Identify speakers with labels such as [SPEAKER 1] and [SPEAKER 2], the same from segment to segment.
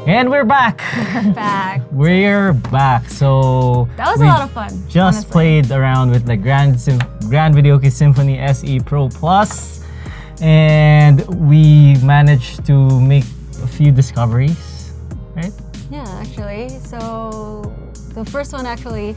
[SPEAKER 1] And we're back.
[SPEAKER 2] We're back.
[SPEAKER 1] We're back. So
[SPEAKER 2] that was a lot of fun.
[SPEAKER 1] Just
[SPEAKER 2] honestly.
[SPEAKER 1] played around with the Grand Videoke Symphony SE Pro Plus, and we managed to make a few discoveries, right?
[SPEAKER 2] Yeah, actually. So the first one, actually,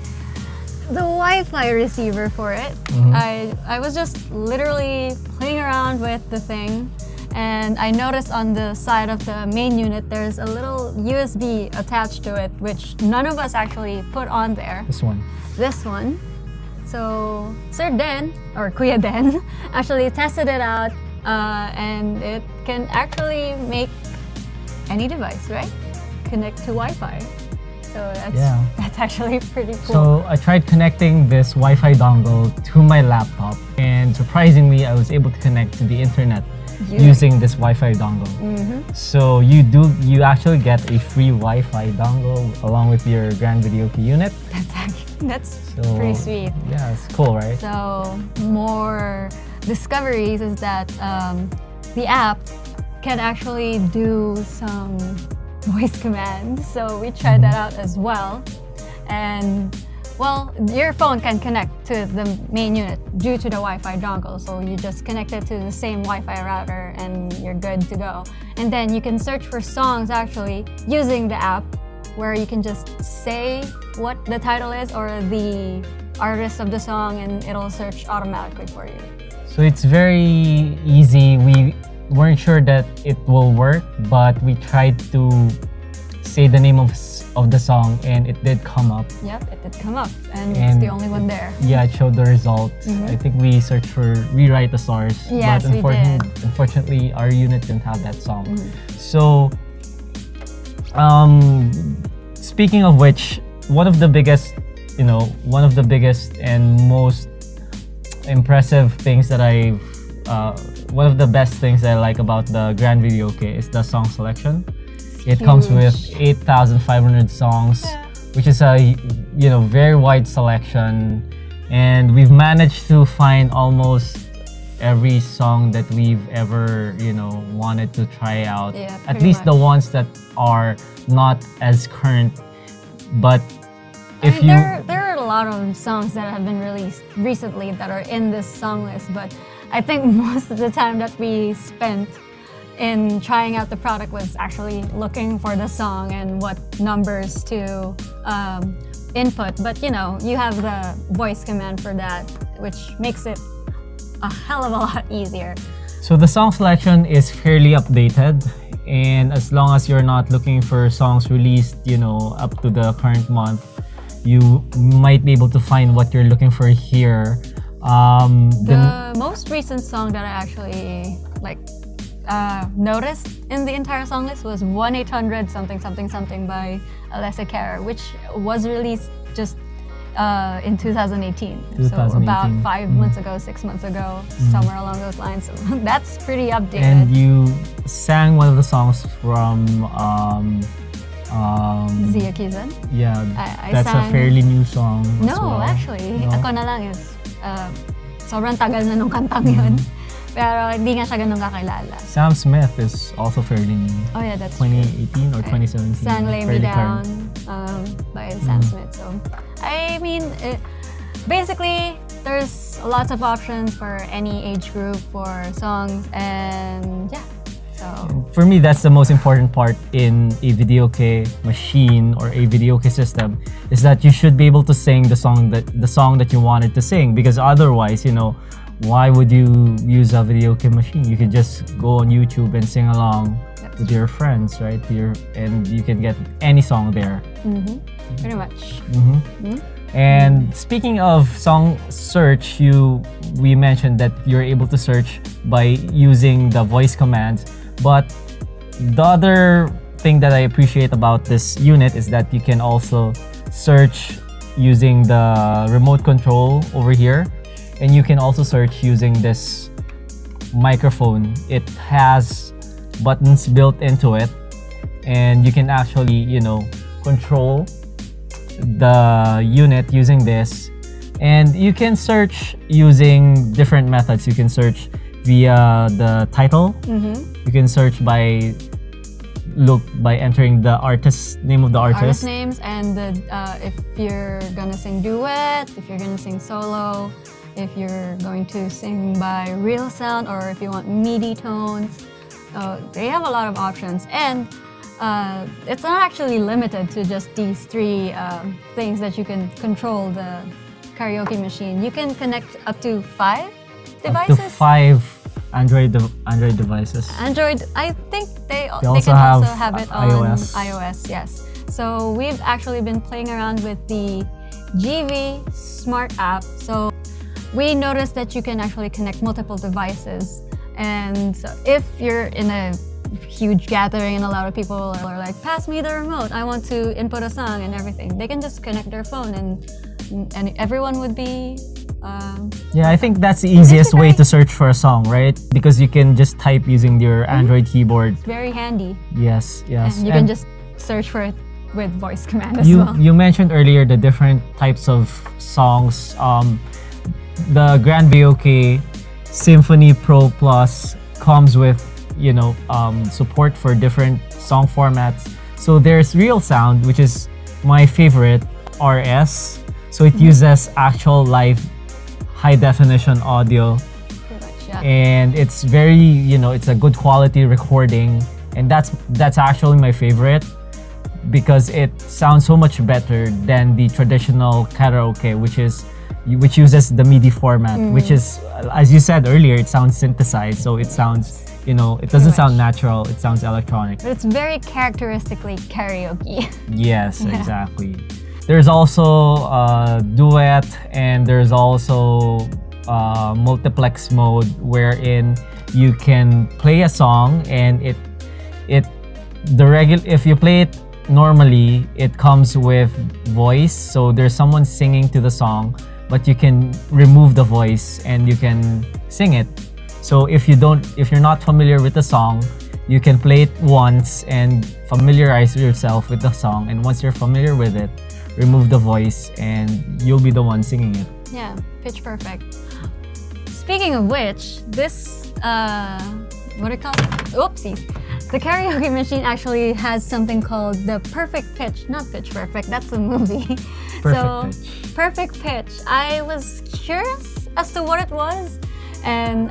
[SPEAKER 2] the Wi-Fi receiver for it. I was just literally playing around with the thing. And I noticed on the side of the main unit, there's a little USB attached to it, which none of us actually put on there.
[SPEAKER 1] This one.
[SPEAKER 2] This one. So Sir Den, or Kuya Den, actually tested it out, and it can actually make any device, right? Connect to Wi-Fi. So that's actually pretty cool.
[SPEAKER 1] So I tried connecting this Wi-Fi dongle to my laptop, and surprisingly, I was able to connect to the internet using this Wi-Fi dongle. So you actually get a free Wi-Fi dongle along with your Grand Videoke unit.
[SPEAKER 2] That's pretty sweet.
[SPEAKER 1] Yeah, it's cool, right?
[SPEAKER 2] So more discoveries is that the app can actually do some voice commands. So we tried that out as well. And well, your phone can connect to the main unit due to the Wi-Fi dongle. So you just connect it to the same Wi-Fi router and you're good to go. And then you can search for songs actually using the app, where you can just say what the title is or the artist of the song, and it'll search automatically for you.
[SPEAKER 1] So it's very easy. We weren't sure that it will work, but we tried to say the name of the song, and it did come up.
[SPEAKER 2] Yep, it did come up, and it's the only one there.
[SPEAKER 1] Yeah, it showed the results. I think we searched for Rewrite the Stars,
[SPEAKER 2] yes,
[SPEAKER 1] but unfortunately our unit didn't have that song. So speaking of which, one of the biggest and most impressive things that one of the best things that I like about the Grand Videoke is the song selection. It comes with 8,500 songs, which is a very wide selection, and we've managed to find almost every song that we've ever wanted to try out.
[SPEAKER 2] Yeah,
[SPEAKER 1] at least the ones that are not as current. But
[SPEAKER 2] there are a lot of songs that have been released recently that are in this song list, but I think most of the time that we spent in trying out the product was actually looking for the song and what numbers to input. But you have the voice command for that, which makes it a hell of a lot easier.
[SPEAKER 1] So the song selection is fairly updated, and as long as you're not looking for songs released up to the current month, you might be able to find what you're looking for here.
[SPEAKER 2] The most recent song that I actually noticed in the entire song list was 1-800 something something something by Alessia Cara, which was released just in 2018. So about 5 months ago, 6 months ago, somewhere along those lines. So that's pretty updated.
[SPEAKER 1] And you sang one of the songs from
[SPEAKER 2] Zia Kizan.
[SPEAKER 1] Yeah, that's a fairly new song.
[SPEAKER 2] No, actually, Ako Na Lang is sobrang tagal na nung kantang yun. Pero hindi nga siya ganun kakilala.
[SPEAKER 1] Sam Smith is also fairly new.
[SPEAKER 2] Oh yeah, that's
[SPEAKER 1] 2018 or 2017.
[SPEAKER 2] Sang Lay Me Down by Sam Smith. So, I mean, basically, there's lots of options for any age group for songs, and yeah. So
[SPEAKER 1] for me, that's the most important part in a Videoke machine or a Videoke system, is that you should be able to sing the song that you wanted to sing, because otherwise, why would you use a Videoke machine? You could just go on YouTube and sing along with your friends, right? And you can get any song there.
[SPEAKER 2] Pretty much.
[SPEAKER 1] And speaking of song search, we mentioned that you're able to search by using the voice commands. But the other thing that I appreciate about this unit is that you can also search using the remote control over here. And you can also search using this microphone. It has buttons built into it, and you can actually, control the unit using this. And you can search using different methods. You can search via the title. You can search by look by entering the name of the
[SPEAKER 2] Artist
[SPEAKER 1] artist.
[SPEAKER 2] names, and if you're gonna sing duet, if you're gonna sing solo, if you're going to sing by real sound, or if you want MIDI tones. They have a lot of options, and it's not actually limited to just these three things that you can control the karaoke machine. You can connect up to 5 devices.
[SPEAKER 1] Up to 5 Android devices.
[SPEAKER 2] Android, I think they
[SPEAKER 1] also
[SPEAKER 2] can
[SPEAKER 1] have
[SPEAKER 2] also have it on
[SPEAKER 1] iOS.
[SPEAKER 2] iOS, yes. So we've actually been playing around with the GV Smart app. So we noticed that you can actually connect multiple devices. And so if you're in a huge gathering and a lot of people are like, pass me the remote, I want to input a song and everything, they can just connect their phone and everyone would be
[SPEAKER 1] Yeah, I think that's the easiest way to search for a song, right? Because you can just type using your Android keyboard.
[SPEAKER 2] It's very handy.
[SPEAKER 1] Yes.
[SPEAKER 2] And you can just search for it with voice command as well.
[SPEAKER 1] You mentioned earlier the different types of songs. The Grand Videoke Symphony Pro Plus comes with, support for different song formats. So there's Real Sound, which is my favorite, RS. So it uses actual live high definition audio.
[SPEAKER 2] Pretty much, yeah.
[SPEAKER 1] And it's very, it's a good quality recording. And that's actually my favorite because it sounds so much better than the traditional karaoke, which uses the MIDI format, which is, as you said earlier, it sounds synthesized. So it sounds, it doesn't sound natural. It sounds electronic.
[SPEAKER 2] But it's very characteristically karaoke.
[SPEAKER 1] Yes, exactly. There's also duet, and there's also multiplex mode wherein you can play a song and if you play it normally, it comes with voice. So there's someone singing to the song, but you can remove the voice and you can sing it. So if you're not familiar with the song, you can play it once and familiarize yourself with the song. And once you're familiar with it, remove the voice and you'll be the one singing it.
[SPEAKER 2] Yeah, pitch perfect. Speaking of which, this, what it called? Oopsies. The karaoke machine actually has something called the perfect pitch, not pitch perfect, that's a movie.
[SPEAKER 1] Pitch.
[SPEAKER 2] Perfect pitch. I was curious as to what it was, and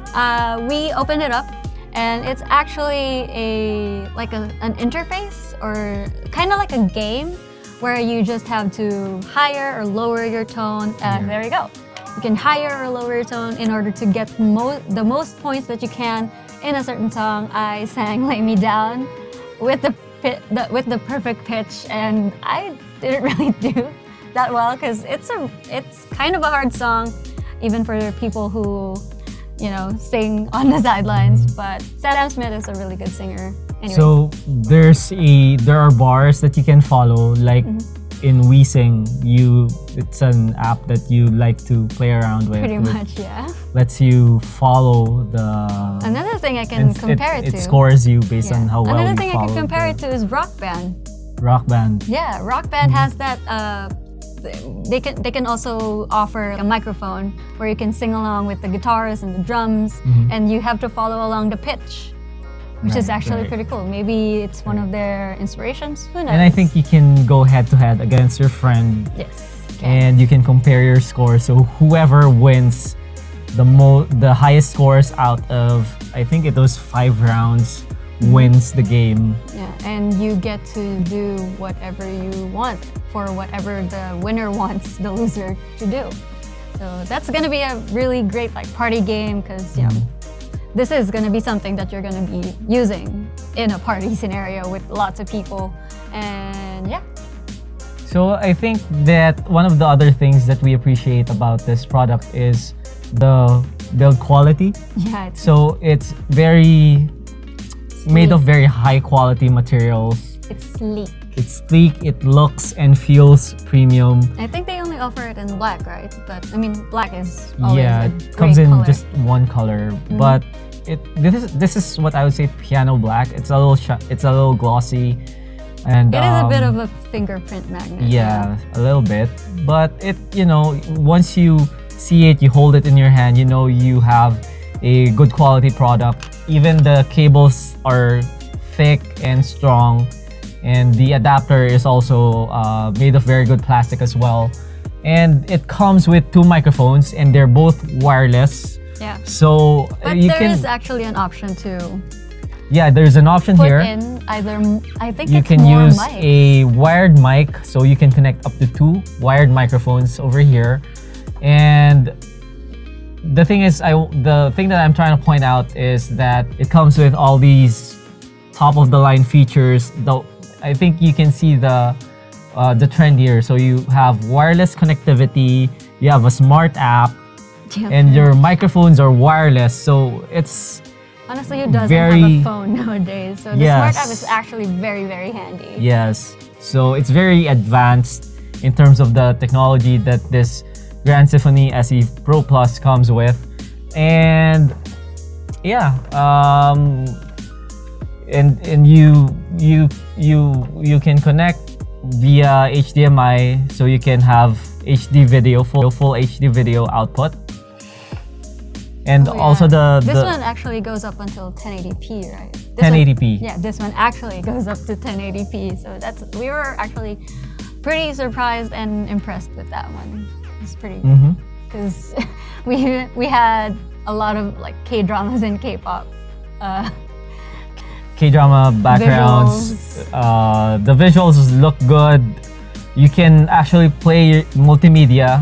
[SPEAKER 2] we opened it up, and it's actually an interface, or kind of like a game where you just have to higher or lower your tone, and there you go. You can higher or lower your tone in order to get the most points that you can in a certain song. I sang "Lay Me Down" with the perfect pitch, and I didn't really do that well because it's kind of a hard song, even for people who sing on the sidelines. But Sam Smith is a really good singer. Anyway.
[SPEAKER 1] So there are bars that you can follow, like in WeSing. It's an app that you like to play around with.
[SPEAKER 2] Pretty much, yeah.
[SPEAKER 1] Lets you follow the.
[SPEAKER 2] Another thing I can compare it to.
[SPEAKER 1] It scores you based on how well you follow.
[SPEAKER 2] Another thing I can compare it to is Rock Band.
[SPEAKER 1] Rock Band.
[SPEAKER 2] Yeah, Rock Band has that. They can also offer a microphone where you can sing along with the guitars and the drums, and you have to follow along the pitch, which is actually pretty cool. Maybe it's one of their inspirations. Who knows?
[SPEAKER 1] And I think you can go head to head against your friend.
[SPEAKER 2] Yes.
[SPEAKER 1] And you can compare your scores. So whoever wins the highest scores out of, I think it was 5 rounds, wins the game.
[SPEAKER 2] Yeah, and you get to do whatever you want for whatever the winner wants the loser to do. So that's gonna be a really great party game because this is gonna be something that you're gonna be using in a party scenario with lots of people, and yeah.
[SPEAKER 1] So I think that one of the other things that we appreciate about this product is the build quality.
[SPEAKER 2] Yeah.
[SPEAKER 1] It's made of very high quality materials.
[SPEAKER 2] It's sleek.
[SPEAKER 1] It's sleek, it looks and feels premium.
[SPEAKER 2] I think they only offer it in black, right? But I mean, black is always
[SPEAKER 1] it comes in just one color. But this is what I would say piano black. It's a little glossy, and
[SPEAKER 2] it is a bit of a fingerprint magnet.
[SPEAKER 1] Yeah, a little bit. But once you see it, you hold it in your hand, you have a good quality product. Even the cables are thick and strong, and the adapter is also made of very good plastic as well. And it comes with 2 microphones, and they're both wireless.
[SPEAKER 2] Yeah.
[SPEAKER 1] So
[SPEAKER 2] But
[SPEAKER 1] you
[SPEAKER 2] there
[SPEAKER 1] can.
[SPEAKER 2] is actually an option to
[SPEAKER 1] Yeah, there's an option
[SPEAKER 2] put
[SPEAKER 1] here.
[SPEAKER 2] in either. I think
[SPEAKER 1] You
[SPEAKER 2] it's
[SPEAKER 1] can
[SPEAKER 2] more
[SPEAKER 1] use
[SPEAKER 2] mics.
[SPEAKER 1] a wired mic, so you can connect up to 2 wired microphones over here. And the thing is, the thing that I'm trying to point out is that it comes with all these top of the line features. Though I think you can see the trend here. So you have wireless connectivity, you have a smart app,
[SPEAKER 2] Yeah.
[SPEAKER 1] and your microphones are wireless. So it's
[SPEAKER 2] Honestly, who doesn't
[SPEAKER 1] very-
[SPEAKER 2] have a phone nowadays? So the smart app is
[SPEAKER 1] Yes.
[SPEAKER 2] actually very, very handy.
[SPEAKER 1] yes. So it's very advanced in terms of the technology that this Grand Symphony SE Pro Plus comes with. And yeah, and you can connect via HDMI, so you can have HD video, full HD video output. And
[SPEAKER 2] Oh, yeah.
[SPEAKER 1] also
[SPEAKER 2] This
[SPEAKER 1] the
[SPEAKER 2] one actually goes up until 1080p, right? This
[SPEAKER 1] 1080p.
[SPEAKER 2] One, yeah, this one actually goes up to 1080p. So we were actually pretty surprised and impressed with that one. It's pretty
[SPEAKER 1] Mhm.
[SPEAKER 2] because we had a lot of like K-dramas and K-pop.
[SPEAKER 1] K-drama backgrounds. The visuals look good. You can actually play multimedia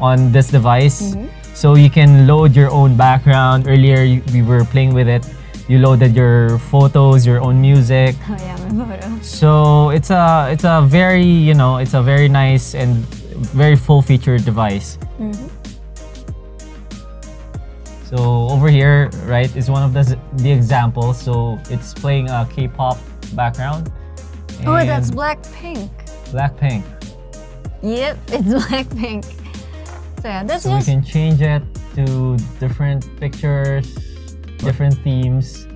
[SPEAKER 1] on this device. So you can load your own background. Earlier we were playing with it. You loaded your photos, your own music.
[SPEAKER 2] Oh yeah, my photo.
[SPEAKER 1] So it's a very, it's a very nice and very full-featured device. So over here, right, is one of the examples. So it's playing a K-pop background.
[SPEAKER 2] Oh,
[SPEAKER 1] and
[SPEAKER 2] that's Blackpink.
[SPEAKER 1] Blackpink.
[SPEAKER 2] Yep, it's Blackpink. So yeah, that's
[SPEAKER 1] So we
[SPEAKER 2] just
[SPEAKER 1] can change it to different pictures, different themes.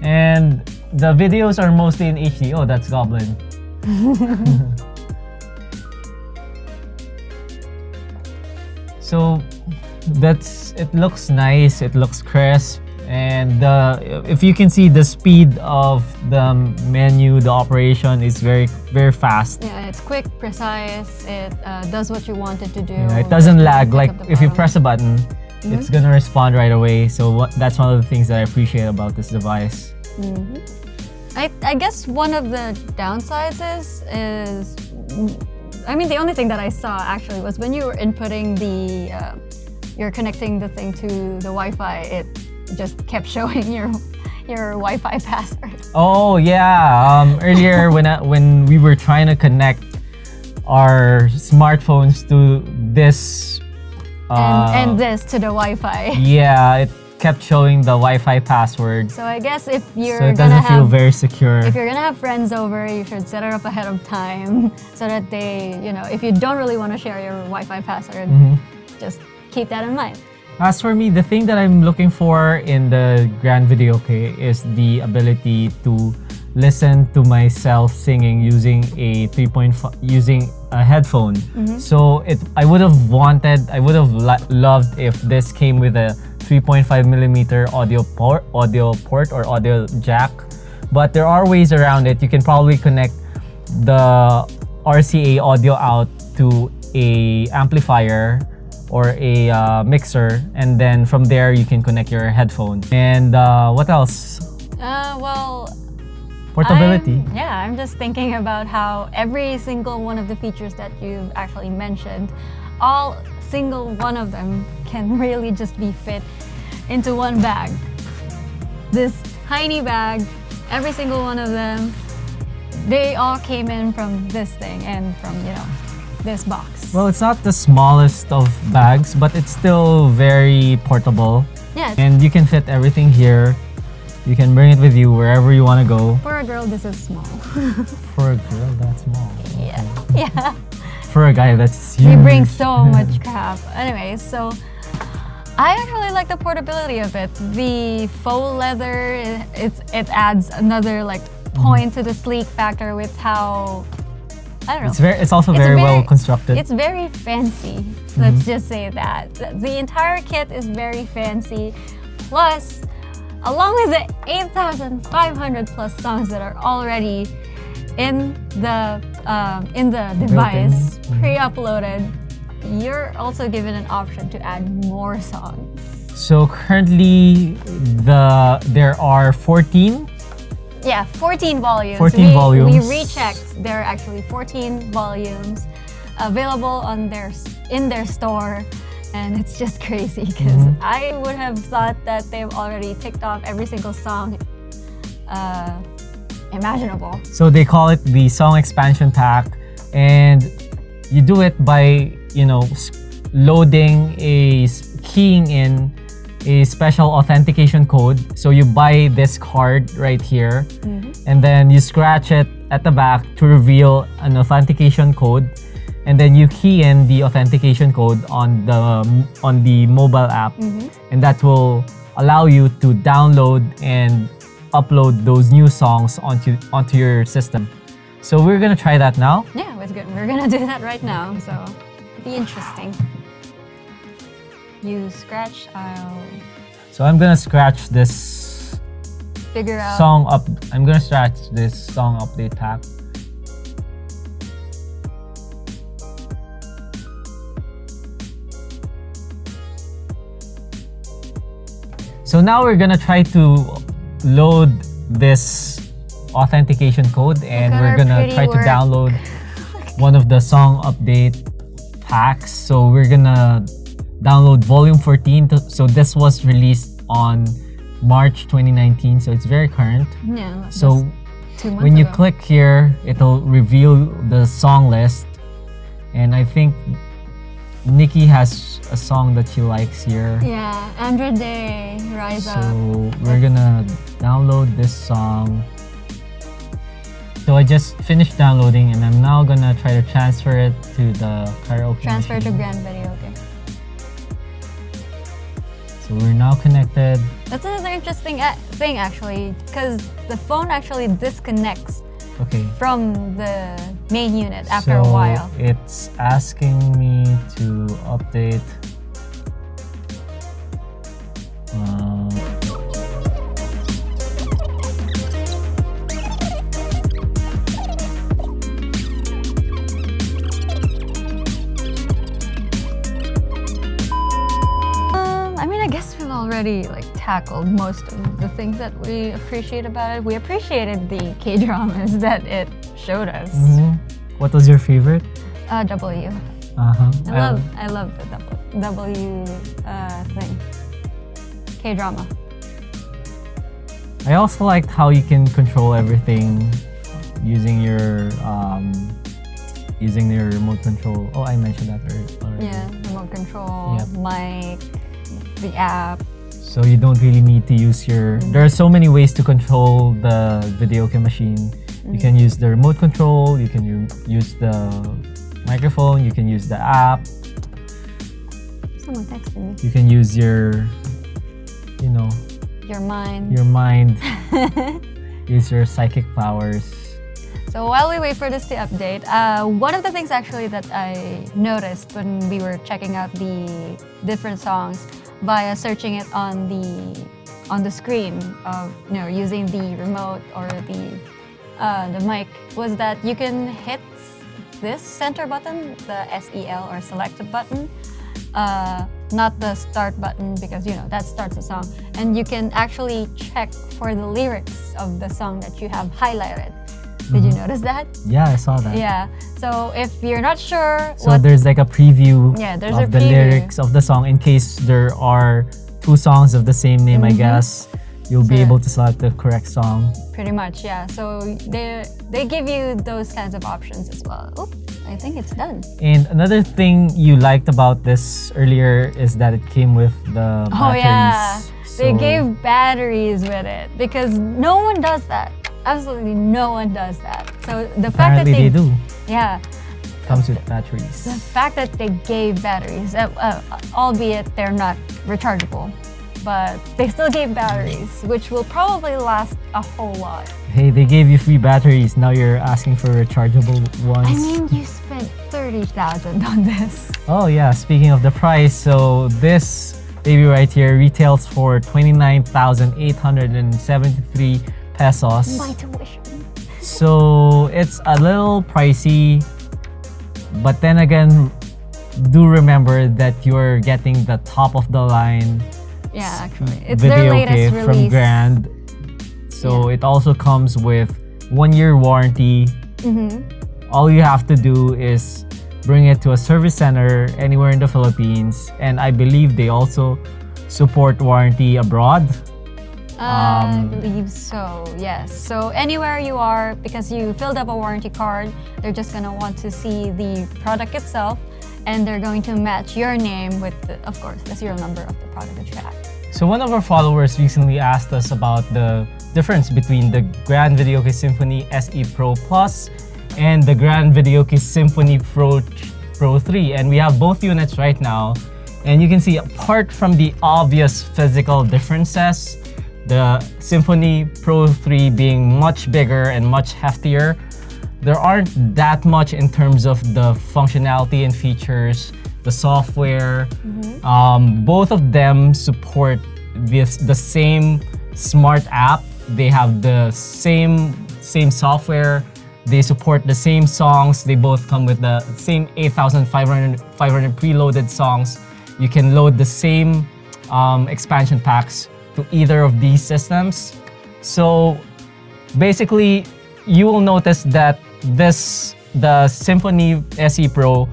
[SPEAKER 1] And the videos are mostly in HD. Oh, that's Goblin. So it looks nice, it looks crisp, and if you can see, the speed of the menu, the operation is very, very fast.
[SPEAKER 2] yeah, it's quick, precise. It does what you want it to do.
[SPEAKER 1] Yeah, it doesn't lag.
[SPEAKER 2] Pick
[SPEAKER 1] Like
[SPEAKER 2] up the
[SPEAKER 1] if you
[SPEAKER 2] bottom.
[SPEAKER 1] press a button, it's gonna respond right away. So that's one of the things that I appreciate about this device.
[SPEAKER 2] I guess one of the downsides is I mean, the only thing that I saw actually was when you were inputting you're connecting the thing to the Wi-Fi, it just kept showing your Wi-Fi password.
[SPEAKER 1] Oh yeah. Earlier when we were trying to connect our smartphones to this
[SPEAKER 2] And this to the Wi-Fi.
[SPEAKER 1] yeah, it kept showing the Wi-Fi password.
[SPEAKER 2] So I guess if you're
[SPEAKER 1] So it
[SPEAKER 2] gonna
[SPEAKER 1] doesn't feel
[SPEAKER 2] have
[SPEAKER 1] very secure.
[SPEAKER 2] if you're gonna have friends over, you should set it up ahead of time so that they, if you don't really want to share your Wi-Fi password, just keep that in mind.
[SPEAKER 1] As for me, the thing that I'm looking for in the Grand Videoke is the ability to listen to myself singing using a 3.5 using a headphone. So I would have loved if this came with a 3.5mm audio port or audio jack. But there are ways around it. You can probably connect the RCA audio out to a amplifier or a mixer, and then from there you can connect your headphone. And what else?
[SPEAKER 2] Well,
[SPEAKER 1] Portability.
[SPEAKER 2] I'm just thinking about how every single one of the features that you've actually mentioned, all single one of them can really just be fit into one bag. This tiny bag, every single one of them, they all came in from this thing and from, this box.
[SPEAKER 1] Well, it's not the smallest of bags, but it's still very portable.
[SPEAKER 2] Yeah,
[SPEAKER 1] And you can fit everything here. You can bring it with you wherever you want to go.
[SPEAKER 2] for a girl, this is small.
[SPEAKER 1] For a girl, that's small.
[SPEAKER 2] Yeah.
[SPEAKER 1] For a guy, that's
[SPEAKER 2] We
[SPEAKER 1] huge.
[SPEAKER 2] bring so much crap. Anyways, so I actually like the portability of it. The faux leather, it adds another point to the sleek factor with how, I don't know.
[SPEAKER 1] It's also very well constructed.
[SPEAKER 2] It's very fancy. Let's just say that. The entire kit is very fancy. Plus, along with the 8,500 plus songs that are already in the device, pre-uploaded, you're also given an option to add more songs.
[SPEAKER 1] So currently, there are 14.
[SPEAKER 2] Yeah, 14 volumes.
[SPEAKER 1] 14 volumes.
[SPEAKER 2] We rechecked. There are actually 14 volumes available in their store, and it's just crazy because I would have thought that they've already ticked off every single song imaginable.
[SPEAKER 1] So they call it the song expansion pack, and you do it by keying in a special authentication code. So you buy this card right here, and then you scratch it at the back to reveal an authentication code, and then you key in the authentication code on the mobile app, and that will allow you to download and upload those new songs onto your system. So we're gonna try that now.
[SPEAKER 2] Yeah, it's good. We're gonna do that right now. So it'll be interesting. You scratch,
[SPEAKER 1] So I'm gonna scratch this
[SPEAKER 2] figure out
[SPEAKER 1] song up. I'm gonna scratch this song update pack. So now we're gonna try to load this authentication code, and we're gonna try to download one of the song update packs. So we're gonna download volume 14. So this was released on March 2019, so it's very current.
[SPEAKER 2] Yeah.
[SPEAKER 1] So
[SPEAKER 2] 2 months
[SPEAKER 1] when you
[SPEAKER 2] ago.
[SPEAKER 1] click here, it'll reveal the song list, and I think Nikki has a song that she likes here.
[SPEAKER 2] Yeah, Andra Day, Rise Up.
[SPEAKER 1] So we're gonna download this song. So I just finished downloading, and I'm now gonna try to transfer it to the karaoke
[SPEAKER 2] Transfer to
[SPEAKER 1] machine.
[SPEAKER 2] Grand Videoke.
[SPEAKER 1] So we're now connected.
[SPEAKER 2] That's another interesting thing actually, because the phone actually disconnects from the main unit after a while.
[SPEAKER 1] It's asking me to update.
[SPEAKER 2] I mean, I guess we've already tackled most of the things that we appreciate about it. We appreciated the K-dramas that it showed us.
[SPEAKER 1] What was your favorite?
[SPEAKER 2] W. I love the W thing. K-drama.
[SPEAKER 1] I also liked how you can control everything using your remote control. Oh, I mentioned that already.
[SPEAKER 2] Yeah, remote control, mic, the app.
[SPEAKER 1] So you don't really need to use your... There are so many ways to control the Videoke machine. You can use the remote control, you can use the microphone, you can use the app.
[SPEAKER 2] Someone texted me.
[SPEAKER 1] You can use your,
[SPEAKER 2] Your mind.
[SPEAKER 1] your mind, use your psychic powers.
[SPEAKER 2] So while we wait for this to update, one of the things actually that I noticed when we were checking out the different songs via searching it on the screen of using the remote or the mic was that you can hit this center button, the SEL or select button, not the start button because that starts the song, and you can actually check for the lyrics of the song that you have highlighted. Did you notice that?
[SPEAKER 1] Yeah, I saw that.
[SPEAKER 2] Yeah. So if you're not sure,
[SPEAKER 1] so there's like a preview
[SPEAKER 2] there's
[SPEAKER 1] of the lyrics of the song in case there are two songs of the same name. I guess you'll be able to select the correct song.
[SPEAKER 2] Pretty much, yeah. So they give you those kinds of options as well. Oop, I think it's done.
[SPEAKER 1] And another thing you liked about this earlier is that it came with the batteries.
[SPEAKER 2] Oh yeah,
[SPEAKER 1] So
[SPEAKER 2] they gave batteries with it because no one does that. Absolutely no one does that. So the fact that
[SPEAKER 1] apparently they do.
[SPEAKER 2] Yeah.
[SPEAKER 1] Comes with batteries.
[SPEAKER 2] The fact that they gave batteries, albeit they're not rechargeable, but they still gave batteries, which will probably last a whole lot.
[SPEAKER 1] Hey, they gave you free batteries. Now you're asking for rechargeable ones.
[SPEAKER 2] I mean, you spent 30,000 on this.
[SPEAKER 1] Oh yeah, speaking of the price, so this baby right here retails for 29,873 pesos.
[SPEAKER 2] My tuition.
[SPEAKER 1] So it's a little pricey, but then again, do remember that you're getting the top of the line.
[SPEAKER 2] Yeah, actually, it's their latest
[SPEAKER 1] Videoke
[SPEAKER 2] release.
[SPEAKER 1] from Grand. So it also comes with 1-year warranty. All you have to do is bring it to a service center anywhere in the Philippines, and I believe they also support warranty abroad.
[SPEAKER 2] I believe so, yes. So anywhere you are, because you filled up a warranty card, they're just gonna want to see the product itself, and they're going to match your name with, of course, the serial number of the product that you have.
[SPEAKER 1] So one of our followers recently asked us about the difference between the Grand Videoke Symphony SE Pro Plus and the Grand Videoke Symphony Pro 3, and we have both units right now, and you can see, apart from the obvious physical differences, the Symphony Pro 3 being much bigger and much heftier, there aren't that much in terms of the functionality and features, the software. Both of them support the same smart app. They have the same software. They support the same songs. They both come with the same 8,500 preloaded songs. You can load the same expansion packs to either of these systems. So basically, you will notice that the Symphony SE Pro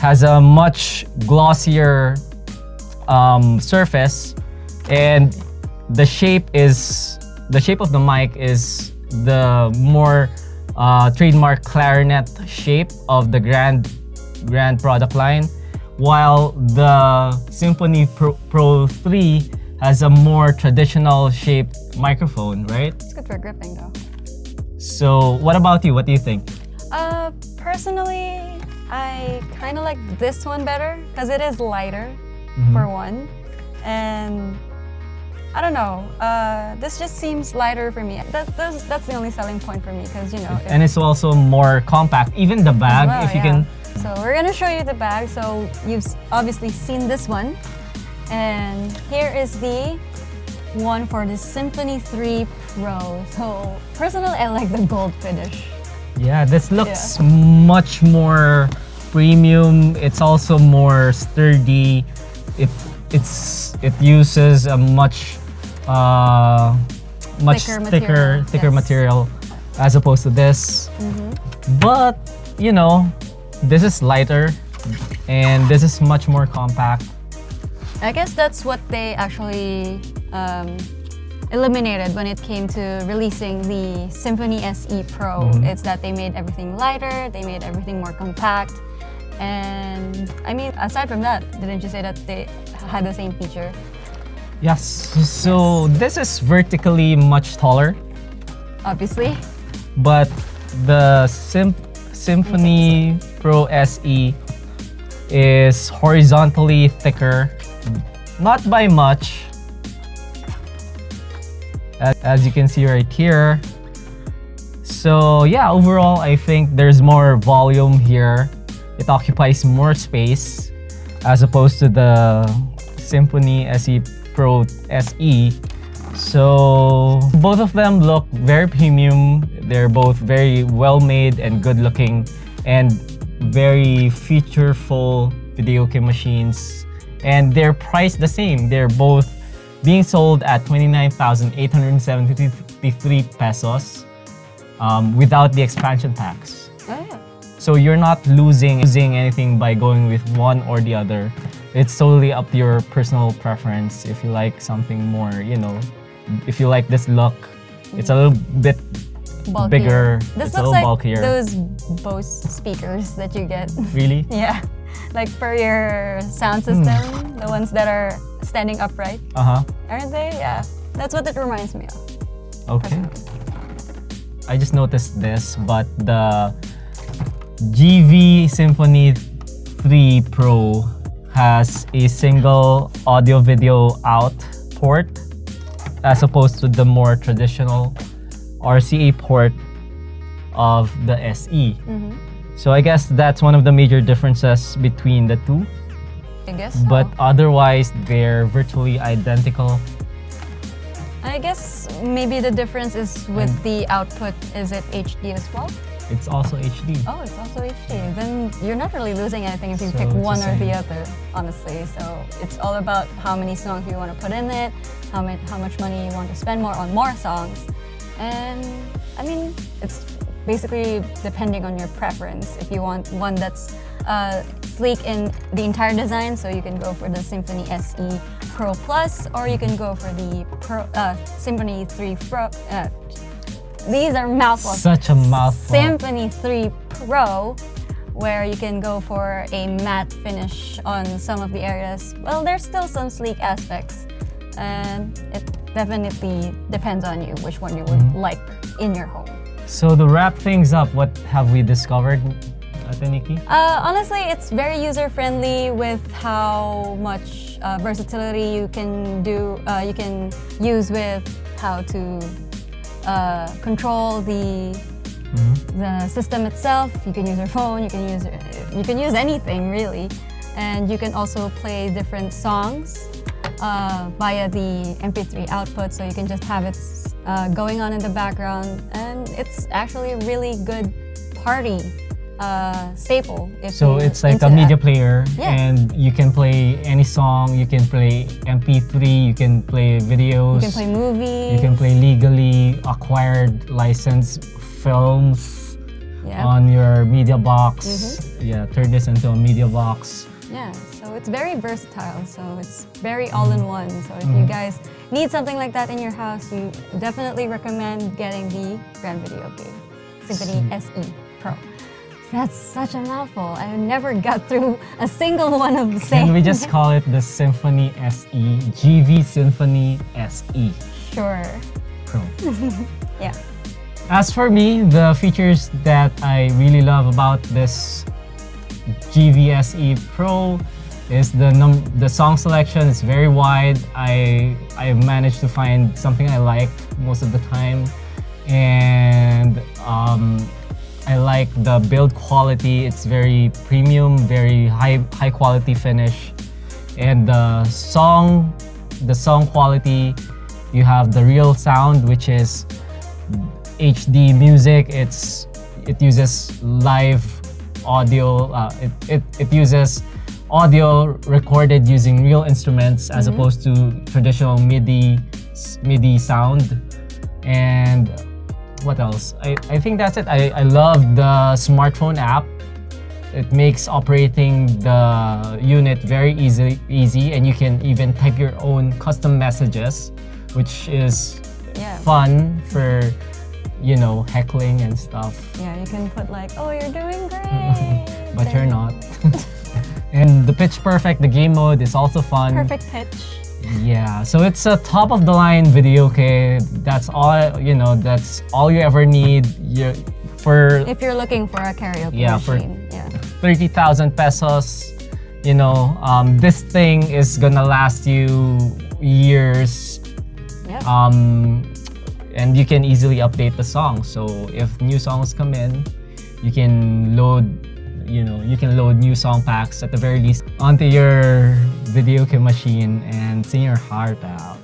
[SPEAKER 1] has a much glossier surface, and the shape of the mic is the more trademark clarinet shape of the Grand product line, while the Symphony Pro 3 has a more traditional shaped microphone, right?
[SPEAKER 2] It's good for gripping though.
[SPEAKER 1] So what about you? What do you think?
[SPEAKER 2] Personally, I kind of like this one better because it is lighter, for one, and I don't know. This just seems lighter for me. That's the only selling point for me, because
[SPEAKER 1] and it's also more compact. Even the bag,
[SPEAKER 2] well,
[SPEAKER 1] if you can.
[SPEAKER 2] So we're gonna show you the bag. So you've obviously seen this one, and here is the one for the Symphony 3 Pro. So personally, I like the gold finish.
[SPEAKER 1] Yeah, this looks much more premium. It's also more sturdy. It uses a much thicker material as opposed to this. But this is lighter and this is much more compact.
[SPEAKER 2] I guess that's what they actually eliminated when it came to releasing the Symphony SE Pro. It's that they made everything lighter, they made everything more compact, and I mean, aside from that, didn't you say that they had the same feature?
[SPEAKER 1] Yes, so this is vertically much taller.
[SPEAKER 2] Obviously.
[SPEAKER 1] But the Symphony Pro SE is horizontally thicker, not by much, as you can see right here. So yeah, overall I think there's more volume here. It occupies more space as opposed to the Symphony SE Pro SE. So both of them look very premium. They're both very well made and good looking and very featureful Videoke machines, and they're priced the same. They're both being sold at 29,873 pesos without the expansion packs.
[SPEAKER 2] Oh yeah.
[SPEAKER 1] So you're not losing anything by going with one or the other. It's totally up to your personal preference. If you like something more, if you like this look, it's a little bit
[SPEAKER 2] Bulkier.
[SPEAKER 1] bigger.
[SPEAKER 2] This
[SPEAKER 1] it's a
[SPEAKER 2] looks
[SPEAKER 1] little
[SPEAKER 2] like
[SPEAKER 1] bulkier.
[SPEAKER 2] those Bose speakers that you get.
[SPEAKER 1] Really?
[SPEAKER 2] Yeah, like for your sound system, the ones that are standing upright. Aren't they? Yeah, that's what it reminds me of.
[SPEAKER 1] Okay. I just noticed this, but the GV Symphony 3 Pro has a single audio-video out port as opposed to the more traditional RCA port of the SE. So I guess that's one of the major differences between the two.
[SPEAKER 2] I guess so.
[SPEAKER 1] but otherwise they're virtually identical.
[SPEAKER 2] I guess maybe the difference is with the output. Is it HD as well?
[SPEAKER 1] It's also HD.
[SPEAKER 2] Oh, it's also HD. Then you're not really losing anything if you
[SPEAKER 1] So
[SPEAKER 2] pick
[SPEAKER 1] it's the
[SPEAKER 2] one or the
[SPEAKER 1] same.
[SPEAKER 2] other, honestly. So it's all about how many songs you want to put in it, how much money you want to spend more on more songs. And I mean, it's basically depending on your preference. If you want one that's sleek in the entire design, so you can go for the Symphony SE Pro Plus, or you can go for the Symphony 3 Pro. These are mouthfuls.
[SPEAKER 1] Such a mouthful.
[SPEAKER 2] Symphony 3 Pro, where you can go for a matte finish on some of the areas. Well, there's still some sleek aspects, and it definitely depends on you which one you would like in your home.
[SPEAKER 1] So to wrap things up, what have we discovered, Ate Nikki?
[SPEAKER 2] Honestly, it's very user-friendly with how much versatility you can do. You can use with how to control the system itself. You can use your phone. You can use anything really, and you can also play different songs via the MP3 output. So you can just have it going on in the background, and it's actually a really good party staple.
[SPEAKER 1] So it's like a media player, and you can play any song. You can play MP3. You can play videos.
[SPEAKER 2] You can play movies.
[SPEAKER 1] You can play legally acquired licensed films on your media box. Yeah, turn this into a media box.
[SPEAKER 2] Yeah, so it's very versatile. So it's very all-in-one. So if you guys need something like that in your house, you definitely recommend getting the Grand Videoke Symphony SE Pro. That's such a mouthful. I never got through a single one of the same.
[SPEAKER 1] Can we just call it the Symphony SE, GV Symphony SE
[SPEAKER 2] Sure.
[SPEAKER 1] Pro?
[SPEAKER 2] Yeah.
[SPEAKER 1] As for me, the features that I really love about this GV SE Pro is the song selection is very wide. I managed to find something I like most of the time, and I like the build quality. It's very premium, very high quality finish, and the song quality. You have the real sound, which is HD music. It uses live audio. It uses audio recorded using real instruments as opposed to traditional MIDI sound. And what else? I think that's it. I love the smartphone app. It makes operating the unit very easy, and you can even type your own custom messages, which is fun for, you know, heckling and stuff.
[SPEAKER 2] Yeah, you can put like, oh, you're doing great.
[SPEAKER 1] But you're not. And the pitch perfect, the game mode is also fun.
[SPEAKER 2] Perfect pitch.
[SPEAKER 1] Yeah, so it's a top of the line Videoke. That's all, you know, that's all you ever need.
[SPEAKER 2] If you're looking for a karaoke machine.
[SPEAKER 1] For 30,000 pesos, you know, this thing is gonna last you years.
[SPEAKER 2] Yep.
[SPEAKER 1] And you can easily update the song. So if new songs come in, you can load new song packs at the very least onto your Videoke machine and sing your heart out.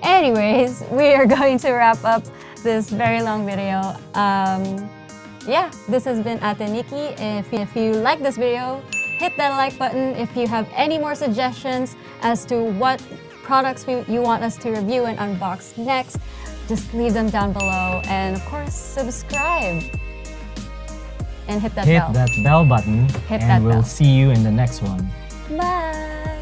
[SPEAKER 2] Anyways, we are going to wrap up this very long video. Yeah, this has been Ate Nikki. If you like this video, hit that like button. If you have any more suggestions as to what products you want us to review and unbox next, just leave them down below. And of course, subscribe. And hit that bell.
[SPEAKER 1] Hit that bell button, and we'll see you in the next one.
[SPEAKER 2] Bye!